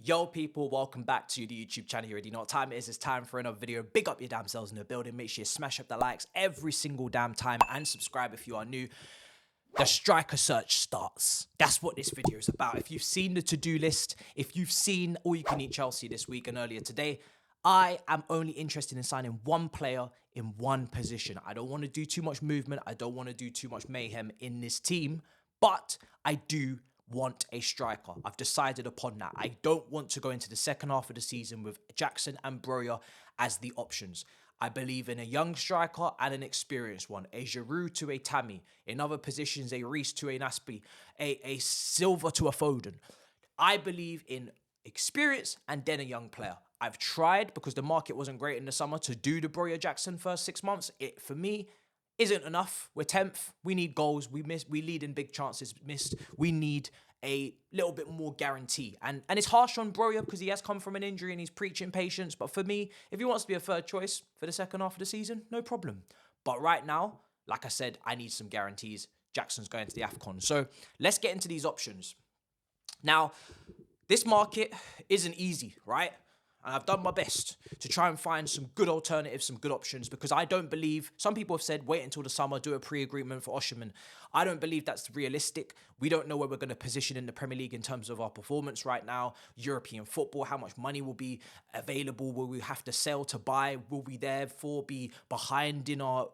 Yo people, welcome back to the YouTube channel. You already know what time it is. It's time for another video. Big up your damn selves in the building. Make sure you smash up the likes every single damn time and subscribe if you are new. The striker search starts. That's what this video is about. If you've seen the to-do list, if you've seen All You Can Eat Chelsea this week and earlier today, I am only interested in signing one player in one position. I don't want to do too much movement. I don't want to do too much mayhem in this team, but I do want a striker. I've decided upon that. I don't want to go into the second half of the season with Jackson and Broja as the options. I believe in a young striker and an experienced one. A Serhou to a Taremi. In other positions, a Reece to a Naspi. A Silva to a Foden. I believe in experience and then a young player. I've tried, because the market wasn't great in the summer, to do the Broja Jackson first 6 months. It, for me, isn't enough. We're 10th. We need goals. We lead in big chances missed. We need a little bit more guarantee. And it's harsh on Broja because he has come from an injury and he's preaching patience. But for me, if he wants to be a third choice for the second half of the season, no problem. But right now, like I said, I need some guarantees. Jackson's going to the AFCON. So let's get into these options. Now, this market isn't easy, right? And I've done my best to try and find some good alternatives, some good options, because I don't believe, some people have said, wait until the summer, do a pre-agreement for Osimhen. I don't believe that's realistic. We don't know where we're going to position in the Premier League in terms of our performance right now, European football, how much money will be available, will we have to sell to buy, will we therefore be behind in our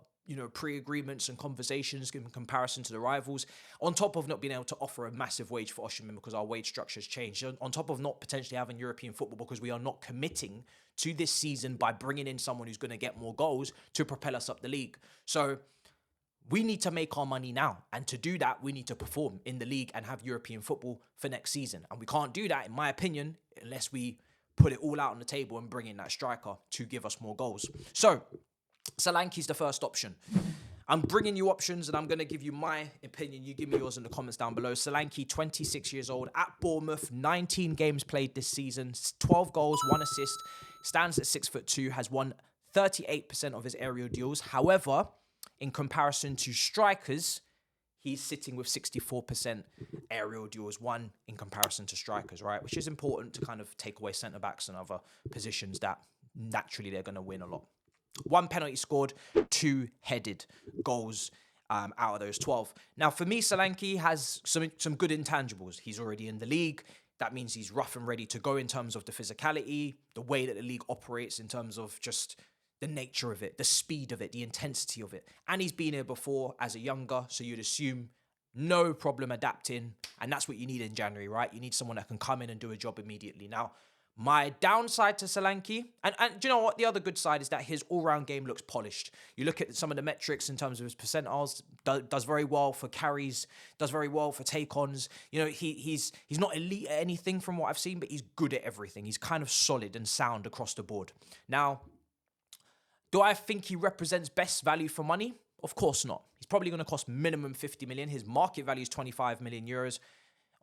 pre-agreements and conversations in comparison to the rivals, on top of not being able to offer a massive wage for Osimhen because our wage structure has changed, on top of not potentially having European football because we are not committing to this season by bringing in someone who's going to get more goals to propel us up the league. So we need to make our money now. And to do that, we need to perform in the league and have European football for next season. And we can't do that, in my opinion, unless we put it all out on the table and bring in that striker to give us more goals. So Solanke's the first option. I'm bringing you options and I'm going to give you my opinion. You give me yours in the comments down below. Solanke, 26 years old, at Bournemouth, 19 games played this season, 12 goals, 1 assist, stands at 6'2", has won 38% of his aerial duels. However, in comparison to strikers, he's sitting with 64% aerial duels won in comparison to strikers, right? Which is important to kind of take away centre-backs and other positions that naturally they're going to win a lot. 1 penalty scored, 2 headed goals out of those 12. Now, for me, Solanke has some good intangibles. He's already in the league. That means he's rough and ready to go in terms of the physicality, the way that the league operates in terms of just the nature of it, the speed of it, the intensity of it. And he's been here before as a younger, so you'd assume no problem adapting. And that's what you need in January, right? You need someone that can come in and do a job immediately. Now, my downside to Solanke, and do you know what? The other good side is that his all-round game looks polished. You look at some of the metrics in terms of his percentiles, does very well for carries, does very well for take-ons. You know, he's not elite at anything from what I've seen, but he's good at everything. He's kind of solid and sound across the board. Now, do I think he represents best value for money? Of course not. He's probably going to cost minimum 50 million. His market value is 25 million euros.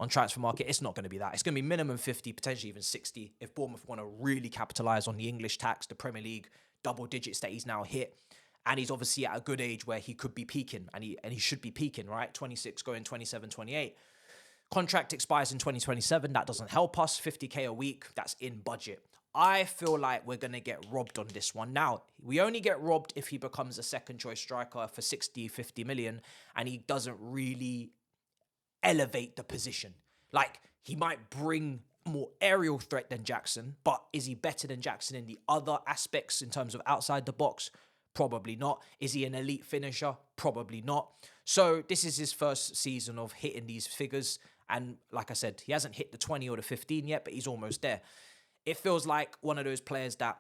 On transfer market, it's not going to be that. It's going to be minimum 50, potentially even 60, if Bournemouth want to really capitalise on the English tax, the Premier League, double digits that he's now hit. And he's obviously at a good age where he could be peaking, and he should be peaking, right? 26 going 27, 28. Contract expires in 2027. That doesn't help us. 50k a week, that's in budget. I feel like we're going to get robbed on this one. Now, we only get robbed if he becomes a second choice striker for 60, 50 million, and he doesn't really elevate the position. Like, he might bring more aerial threat than Jackson, but is he better than Jackson in the other aspects in terms of outside the box? Probably not. Is he an elite finisher? Probably not. So this is his first season of hitting these figures. And like I said, he hasn't hit the 20 or the 15 yet, but he's almost there. It feels like one of those players that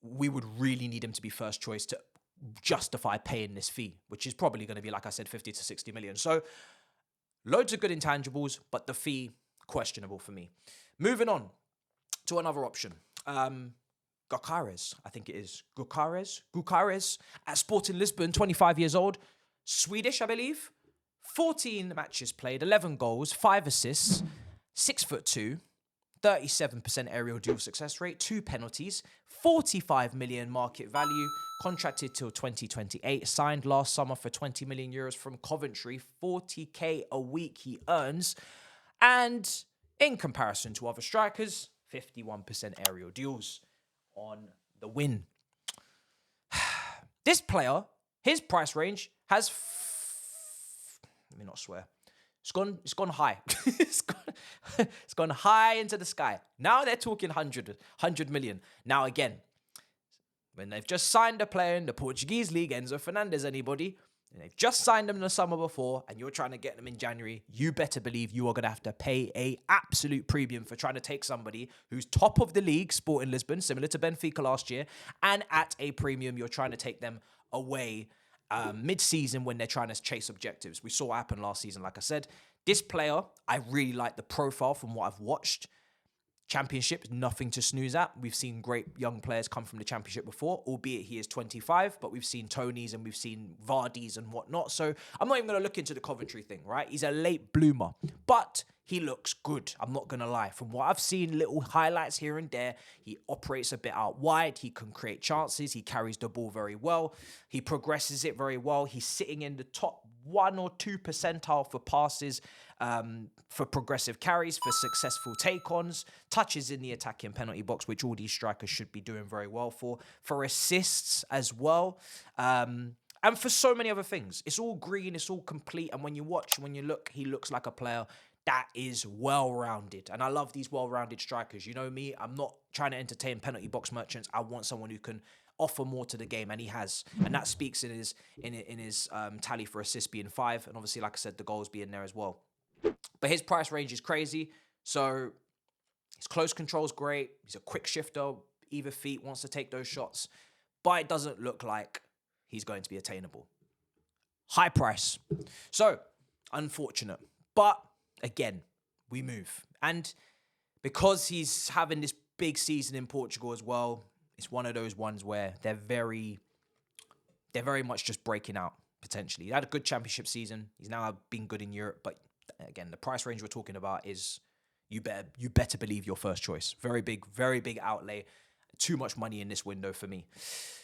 we would really need him to be first choice to justify paying this fee, which is probably going to be, like I said, 50 to 60 million. So loads of good intangibles, but the fee, questionable for me. Moving on to another option. Gyökeres, I think it is. Gyökeres at Sporting Lisbon, 25 years old. Swedish, I believe. 14 matches played, 11 goals, 5 assists, 6'2", 37% aerial duel success rate, 2 penalties, 45 million market value, contracted till 2028, signed last summer for 20 million euros from Coventry, 40k a week he earns. And In comparison to other strikers, 51% aerial duels on the win. This player, his price range has, let me not swear, it's gone high. it's gone high into the sky. Now they're talking 100 million. Now again, when they've just signed a player in the Portuguese league, Enzo Fernandez, anybody, and they've just signed them in the summer before, and you're trying to get them in January, you better believe you are going to have to pay a absolute premium for trying to take somebody who's top of the league, Sporting Lisbon, similar to Benfica last year, and at a premium, you're trying to take them away mid-season when they're trying to chase objectives. We saw what happened last season, like I said. This player, I really like the profile from what I've watched. Championship, nothing to snooze at. We've seen great young players come from the championship before, albeit he is 25, but we've seen Toney's and we've seen Vardy's and whatnot. So I'm not even going to look into the Coventry thing, right? He's a late bloomer, but he looks good. I'm not going to lie. From what I've seen, little highlights here and there, he operates a bit out wide. He can create chances. He carries the ball very well. He progresses it very well. He's sitting in the top 1 or 2 percentile for passes, for progressive carries, for successful take-ons, touches in the attacking penalty box, which all these strikers should be doing very well for assists as well, and for so many other things. It's all green, it's all complete, and when you look, he looks like a player that is well-rounded. And I love these well-rounded strikers. You know me, I'm not trying to entertain penalty box merchants. I want someone who can offer more to the game, and he has. And that speaks in his tally for assists being 5, and obviously, like I said, the goals being there as well. But his price range is crazy. So his close control's great. He's a quick shifter, either feet, wants to take those shots. But it doesn't look like he's going to be attainable. High price. So, unfortunate. But, again, we move. And because he's having this big season in Portugal as well, it's one of those ones where they're very much just breaking out, potentially. He had a good championship season. He's now been good in Europe. But, again, the price range we're talking about is you better believe your first choice. Very big outlay. Too much money in this window for me.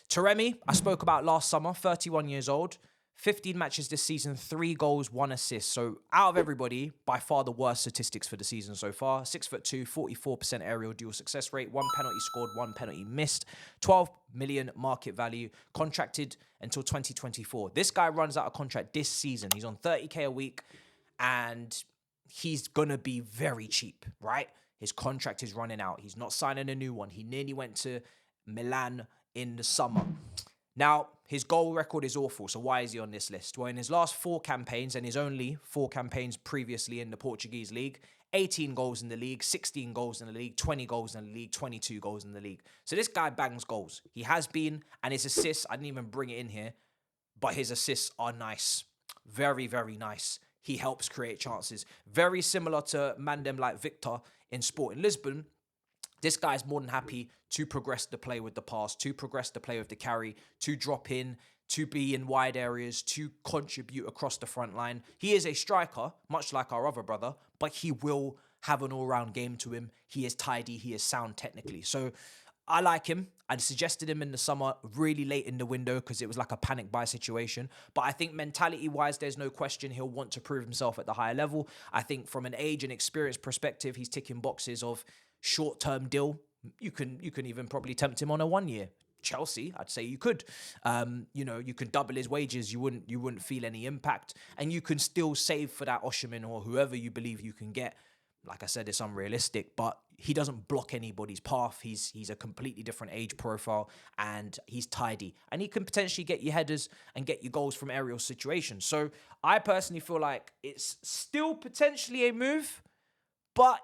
Taremi, I spoke about last summer, 31 years old. 15 matches this season, 3 goals, 1 assist. So out of everybody, by far the worst statistics for the season so far. 6'2", 44% aerial duel success rate, 1 penalty scored, 1 penalty missed, 12 million market value, contracted until 2024. This guy runs out of contract this season. He's on 30k a week, and he's gonna be very cheap, right? His contract is running out. He's not signing a new one. He nearly went to Milan in the summer. Now, his goal record is awful, so why is he on this list? Well, in his last 4 campaigns, and his only 4 campaigns previously in the Portuguese league, 18 goals in the league, 16 goals in the league, 20 goals in the league, 22 goals in the league. So this guy bangs goals. He has been, and his assists, I didn't even bring it in here, but his assists are nice. Very, very nice. He helps create chances. Very similar to Mandem like Viktor in Sporting Lisbon. This guy's more than happy to progress the play with the pass, to progress the play with the carry, to drop in, to be in wide areas, to contribute across the front line. He is a striker, much like our other brother, but he will have an all-round game to him. He is tidy. He is sound technically. So I like him. I suggested him in the summer, really late in the window, because it was like a panic buy situation. But I think mentality-wise, there's no question he'll want to prove himself at the higher level. I think from an age and experience perspective, he's ticking boxes of short-term deal. You can even probably tempt him on a 1 year. Chelsea, I'd say you could. You could double his wages. You wouldn't feel any impact, and you can still save for that Osimhen or whoever you believe you can get. Like I said, it's unrealistic, but he doesn't block anybody's path. He's a completely different age profile, and he's tidy, and he can potentially get you headers and get you goals from aerial situations. So I personally feel like it's still potentially a move. But,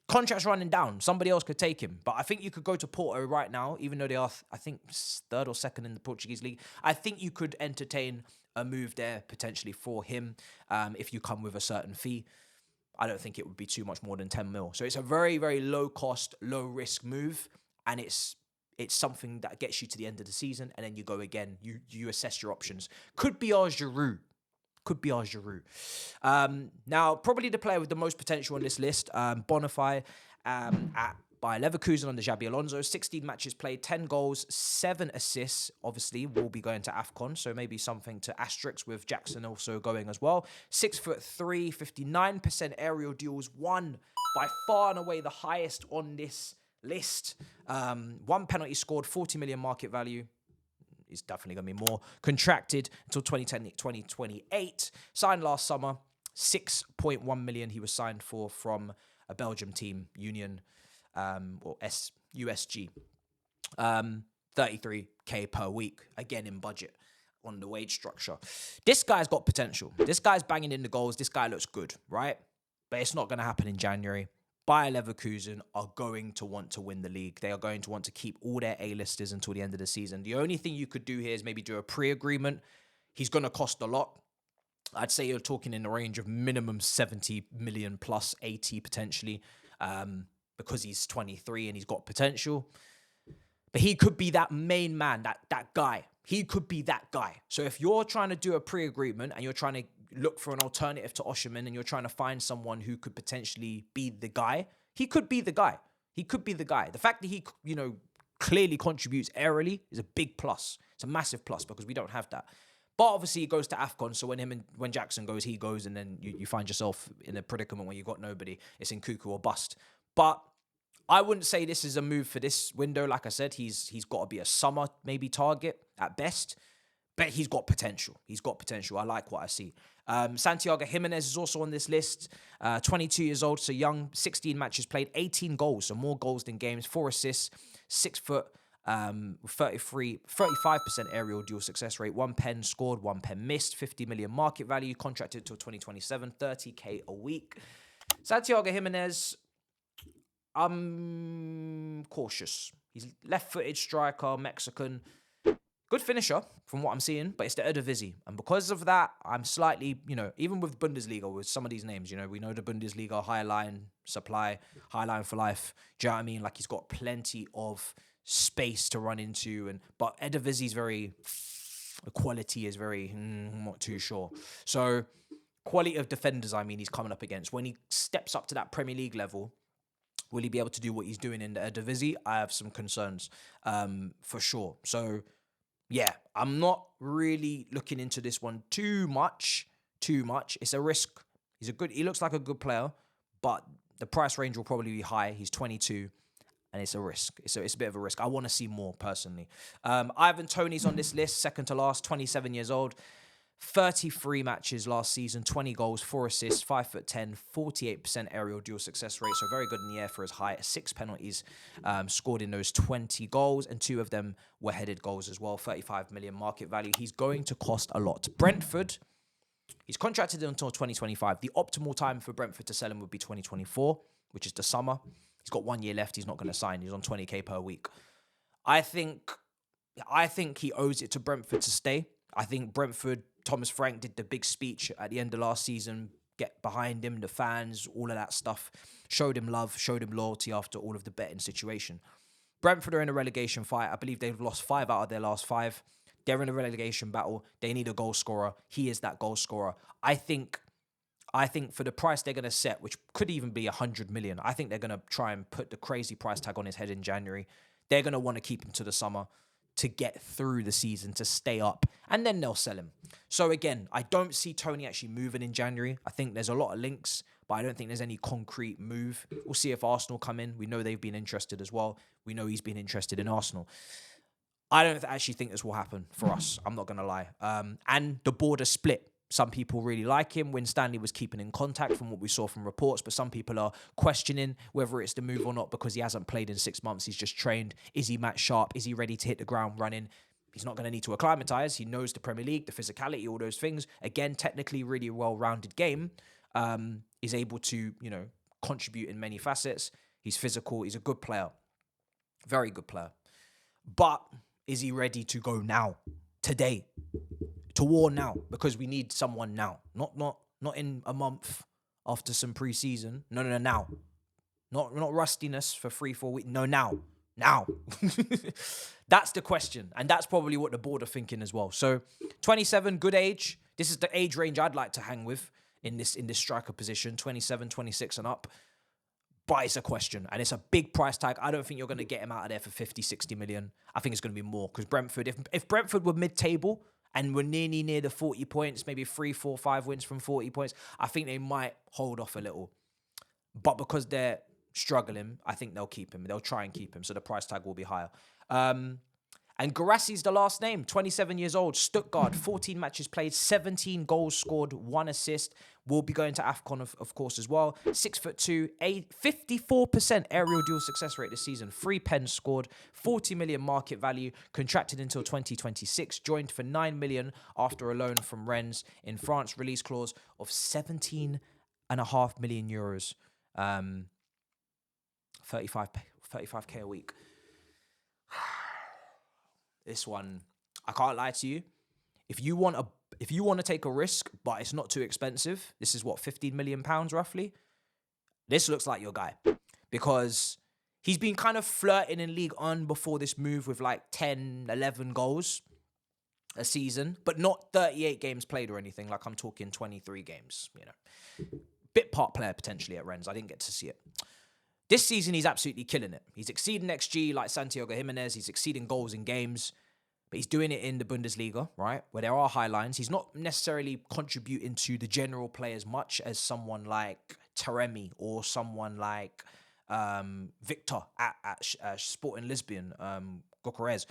contract's running down. Somebody else could take him. But I think you could go to Porto right now, even though they are, I think, 3rd or 2nd in the Portuguese league. I think you could entertain a move there potentially for him if you come with a certain fee. I don't think it would be too much more than 10 mil. So it's a very, very low-cost, low-risk move, and it's something that gets you to the end of the season, and then you go again. You assess your options. Could be our Giroud. Now, probably the player with the most potential on this list, Boniface, at by Leverkusen under Xabi Alonso. 16 matches played, 10 goals, 7 assists. Obviously, will be going to AFCON, so maybe something to asterisk with Jackson also going as well. 6'3", 59% aerial duels, won by far and away the highest on this list. 1 penalty scored, 40 million market value. It's definitely going to be more. Contracted until 2028. Signed last summer. 6.1 million he was signed for from a Belgium team, Union, or USG. 33k per week, again in budget on the wage structure. This guy's got potential. This guy's banging in the goals. This guy looks good, right? But it's not going to happen in January. Bayer Leverkusen are going to want to win the league. They are going to want to keep all their A-listers until the end of the season. The only thing you could do here is maybe do a pre-agreement. He's going to cost a lot. I'd say you're talking in the range of minimum 70 million plus 80 potentially, because he's 23 and he's got potential. But he could be that main man, that guy. He could be that guy. So if you're trying to do a pre-agreement and you're trying to look for an alternative to Osimhen and you're trying to find someone who could potentially be the guy, he could be the guy. He could be the guy. The fact that he, clearly contributes aerially is a big plus. It's a massive plus because we don't have that. But obviously he goes to AFCON, so when Jackson goes, he goes, and then you find yourself in a predicament where you've got nobody. It's in cuckoo or bust. But I wouldn't say this is a move for this window. Like I said, he's got to be a summer maybe target at best. But he's got potential. He's got potential. I like what I see. Santiago Giménez is also on this list. 22 years old, so young. 16 matches played, 18 goals, so more goals than games. 4 assists, 6 foot, 35% aerial dual success rate. 1 pen scored, 1 pen missed. 50 million market value. Contracted till 2027. 30k a week. Santiago Giménez, I'm cautious. He's left-footed striker, Mexican. Good finisher from what I'm seeing, but it's the Eredivisie. And because of that, I'm slightly, even with Bundesliga, with some of these names, we know the Bundesliga, Hairline, supply, Hairline for life. Do you know what I mean? Like, he's got plenty of space to run into. But Eredivisie's the quality is very, I'm not too sure. So, quality of defenders, he's coming up against. When he steps up to that Premier League level, will he be able to do what he's doing in the Eredivisie? I have some concerns, for sure. So, yeah, I'm not really looking into this one too much. It's a risk. He looks like a good player, but the price range will probably be high. He's 22, and it's a risk. It's a bit of a risk. I want to see more, personally. Ivan Toney's on this list, second to last, 27 years old. 33 matches last season, 20 goals, 4 assists, 5'10", 48% aerial dual success rate. So very good in the air for his height. 6 penalties scored in those 20 goals, and 2 of them were headed goals as well. 35 million market value. He's going to cost a lot. Brentford, he's contracted until 2025. The optimal time for Brentford to sell him would be 2024, which is the summer. He's got 1 year left. He's not going to sign. He's on 20k per week. I think he owes it to Brentford to stay. I think Brentford, Thomas Frank did the big speech at the end of last season, get behind him, the fans, all of that stuff. Showed him love, showed him loyalty after all of the betting situation. Brentford are in a relegation fight. I believe they've lost 5 out of their last 5. They're in a relegation battle. They need a goal scorer. He is that goal scorer. I think for the price they're going to set, which could even be 100 million, I think they're going to try and put the crazy price tag on his head in January. They're going to want to keep him to the summer to get through the season, to stay up, and then they'll sell him. So again, I don't see Toney actually moving in January. I think there's a lot of links, but I don't think there's any concrete move. We'll see if Arsenal come in. We know they've been interested as well. We know he's been interested in Arsenal. I don't actually think this will happen for us. I'm not going to lie. And the border split. Some people really like him. Winstanley was keeping in contact from what we saw from reports, but some people are questioning whether it's the move or not because he hasn't played in 6 months. He's just trained. Is he match sharp? Is he ready to hit the ground running? He's not going to need to acclimatise. He knows the Premier League, the physicality, all those things. Again, technically really well-rounded game. Is able to, contribute in many facets. He's physical. He's a good player. Very good player. But is he ready to go now? Today? To war now, because we need someone now. Not in a month after some pre-season. No, now. Not rustiness for 3-4 weeks. No, now. That's the question. And that's probably what the board are thinking as well. So 27, good age. This is the age range I'd like to hang with in this striker position. 27, 26 and up. But it's a question, and it's a big price tag. I don't think you're going to get him out of there for 50, 60 million. I think it's going to be more because Brentford, if Brentford were mid-table and were near the 40 points, maybe 3, 4, 5 wins from 40 points, I think they might hold off a little. But because they're struggling, I think they'll keep him. They'll try and keep him, so the price tag will be higher. And Guirassy's the last name, 27 years old, Stuttgart, 14 matches played, 17 goals scored, 1 assist. Will be going to AFCON, of course, as well. 6'2", 54% aerial duel success rate this season. 3 pens scored, 40 million market value, contracted until 2026, joined for 9 million after a loan from Rennes in France. Release clause of 17.5 million euros. 35k a week. This one, I can't lie to you. If you want to take a risk, but it's not too expensive, this is what, 15 million pounds roughly. This looks like your guy because he's been kind of flirting in League One before this move with like 10, 11 goals a season, but not 38 games played or anything. Like I'm talking 23 games, you know. Bit part player potentially at Rennes. I didn't get to see it. This season, he's absolutely killing it. He's exceeding XG like Santiago Giménez. He's exceeding goals in games. But he's doing it in the Bundesliga, right? Where there are high lines. He's not necessarily contributing to the general play as much as someone like Taremi or someone like Viktor at Sporting Lisbon, Gyökeres.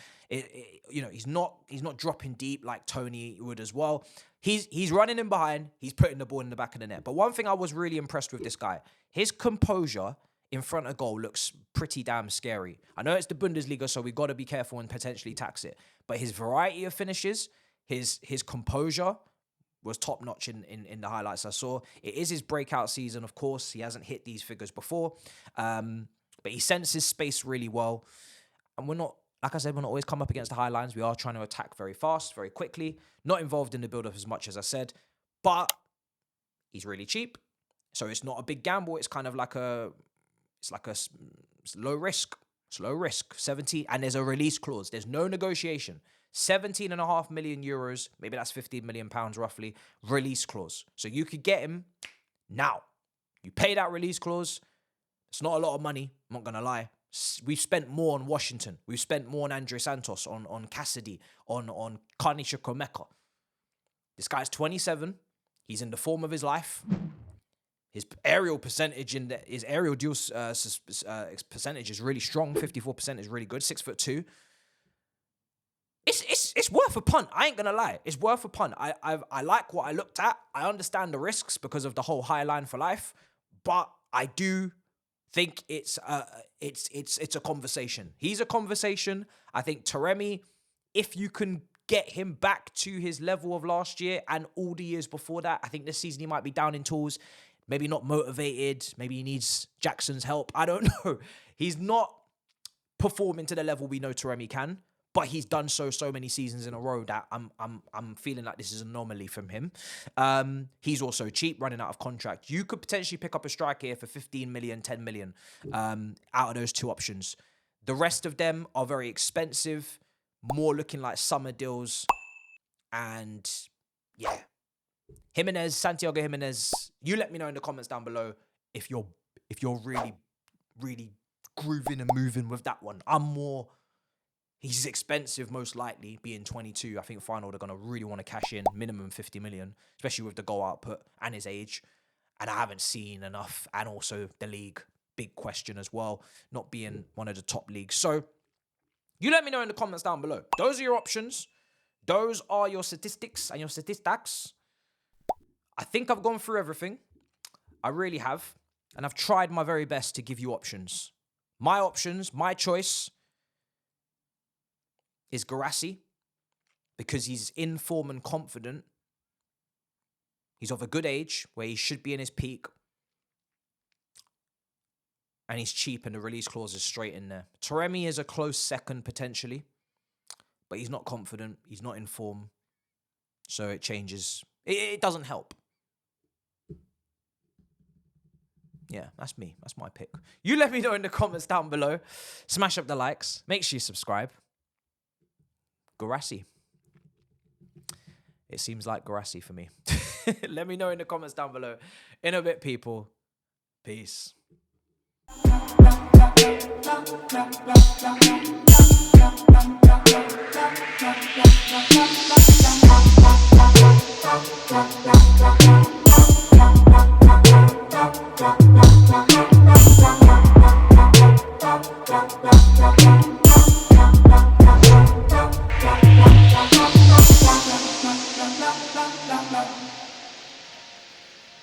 You know, he's not dropping deep like Toney would as well. He's running in behind. He's putting the ball in the back of the net. But one thing I was really impressed with this guy, his composure in front of goal looks pretty damn scary. I know it's the Bundesliga, so we've got to be careful and potentially tax it. But his variety of finishes, his composure was top-notch in the highlights I saw. It is his breakout season, of course. He hasn't hit these figures before. But he senses space really well. And we're not, like I said, we're not always come up against the high lines. We are trying to attack very fast, very quickly. Not involved in the build-up as much as I said. But he's really cheap. So it's not a big gamble. It's kind of like it's low risk. It's low risk. 17, and there's a release clause. There's no negotiation. 17.5 million euros, maybe that's 15 million pounds roughly, release clause. So you could get him now. You pay that release clause. It's not a lot of money, I'm not going to lie. We've spent more on Washington. We've spent more on Andre Santos, on Cassidy, on Karnisha Komeka. This guy's 27. He's in the form of his life. His aerial percentage his aerial duel percentage is really strong. 54% is really good. 6'2". It's worth a punt. I ain't gonna lie. It's worth a punt. I like what I looked at. I understand the risks because of the whole high line for life, but I do think it's a conversation. He's a conversation. I think Taremi, if you can get him back to his level of last year and all the years before that, I think this season he might be down in tools. Maybe not motivated. Maybe he needs Jackson's help. I don't know. He's not performing to the level we know Taremi can, but he's done so many seasons in a row that I'm feeling like this is an anomaly from him. He's also cheap, running out of contract. You could potentially pick up a striker here for 15 million, 10 million out of those two options. The rest of them are very expensive, more looking like summer deals. And yeah. Giménez, Santiago Giménez, you let me know in the comments down below if you're really, really grooving and moving with that one. He's expensive, most likely, being 22. I think Feyenoord are going to really want to cash in minimum 50 million, especially with the goal output and his age. And I haven't seen enough. And also the league, big question as well, not being one of the top leagues. So you let me know in the comments down below. Those are your options. Those are your statistics and your statistics. I think I've gone through everything. I really have. And I've tried my very best to give you options. My options, my choice is Guirassy because he's in form and confident. He's of a good age where he should be in his peak. And he's cheap and the release clause is straight in there. Taremi is a close second potentially. But he's not confident. He's not in form. So it changes. It doesn't help. Yeah, that's me. That's my pick. You let me know in the comments down below. Smash up the likes. Make sure you subscribe. Guirassy. It seems like Guirassy for me. Let me know in the comments down below. In a bit, people. Peace.